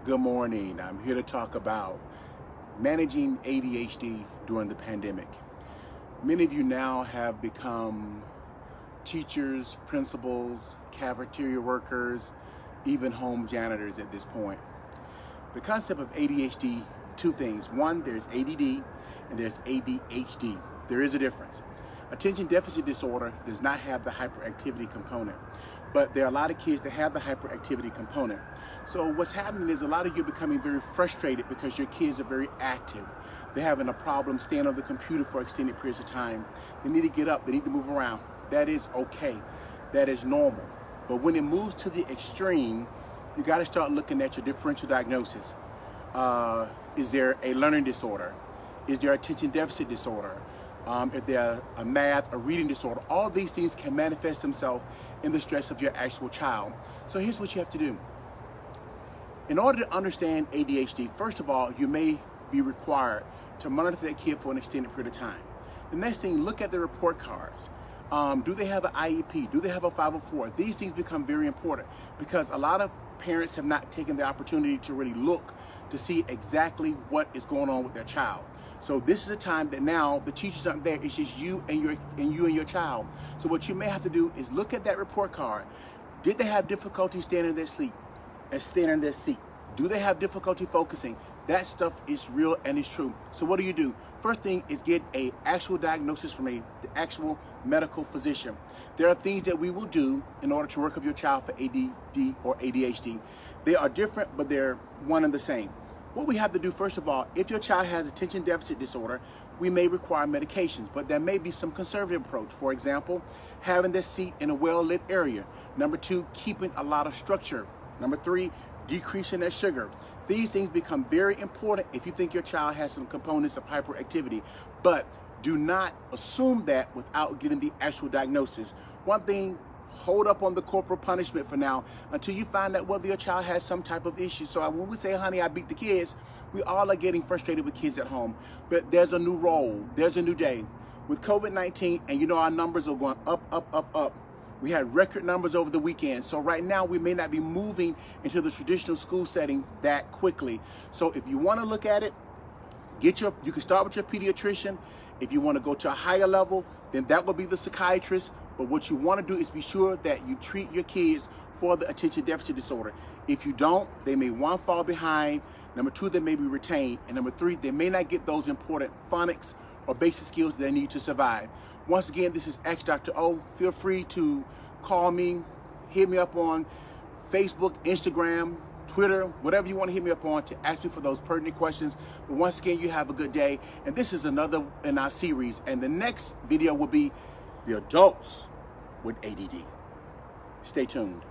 Good morning. I'm here to talk about managing ADHD during the pandemic. Many of you now have become teachers, principals, cafeteria workers, even home janitors at this point. The concept of ADHD, two things. One, there's ADD and there's ADHD. There is a difference. Attention deficit disorder does not have the hyperactivity component, but there are a lot of kids that have the hyperactivity component. So what's happening is a lot of you are becoming very frustrated because your kids are very active. They're having a problem staying on the computer for extended periods of time. They need to get up, they need to move around. That is okay, that is normal. But when it moves to the extreme, you gotta start looking at your differential diagnosis. Is there a learning disorder? Is there attention deficit disorder? If they're a math or reading disorder, all these things can manifest themselves in the stress of your actual child. So here's what you have to do. In order to understand ADHD, first of all, you may be required to monitor that kid for an extended period of time. The next thing, look at the report cards. Do they have an IEP? Do they have a 504? These things become very important because a lot of parents have not taken the opportunity to really look to see exactly what is going on with their child. So this is a time that now the teachers aren't there, it's just you and your child. So what you may have to do is look at that report card. Did they have difficulty staying in their seat? Do they have difficulty focusing? That stuff is real and it's true. So what do? First thing is get an actual diagnosis from the actual medical physician. There are things that we will do in order to work up your child for ADD or ADHD. They are different, but they're one and the same. What we have to do, first of all, if your child has attention deficit disorder, we may require medications, but there may be some conservative approach. For example, having their seat in a well-lit area. Number 2, keeping a lot of structure. Number 3, decreasing their sugar. These things become very important if you think your child has some components of hyperactivity, but do not assume that without getting the actual diagnosis. One thing, hold up on the corporal punishment for now until you find out whether your child has some type of issue. So when we say, honey, I beat the kids, we all are getting frustrated with kids at home. But there's a new role, there's a new day. With COVID-19, and you know our numbers are going up. We had record numbers over the weekend. So right now we may not be moving into the traditional school setting that quickly. So if you want to look at it, you can start with your pediatrician. If you want to go to a higher level, then that will be the psychiatrist. But what you want to do is be sure that you treat your kids for the attention deficit disorder. If you don't, they may, 1, fall behind. Number 2, they may be retained. And number 3, they may not get those important phonics or basic skills they need to survive. Once again, this is X Dr. O. Feel free to call me, hit me up on Facebook, Instagram, Twitter, whatever you want to hit me up on to ask me for those pertinent questions. But once again, you have a good day. And this is another in our series. And the next video will be the adults with ADD. Stay tuned.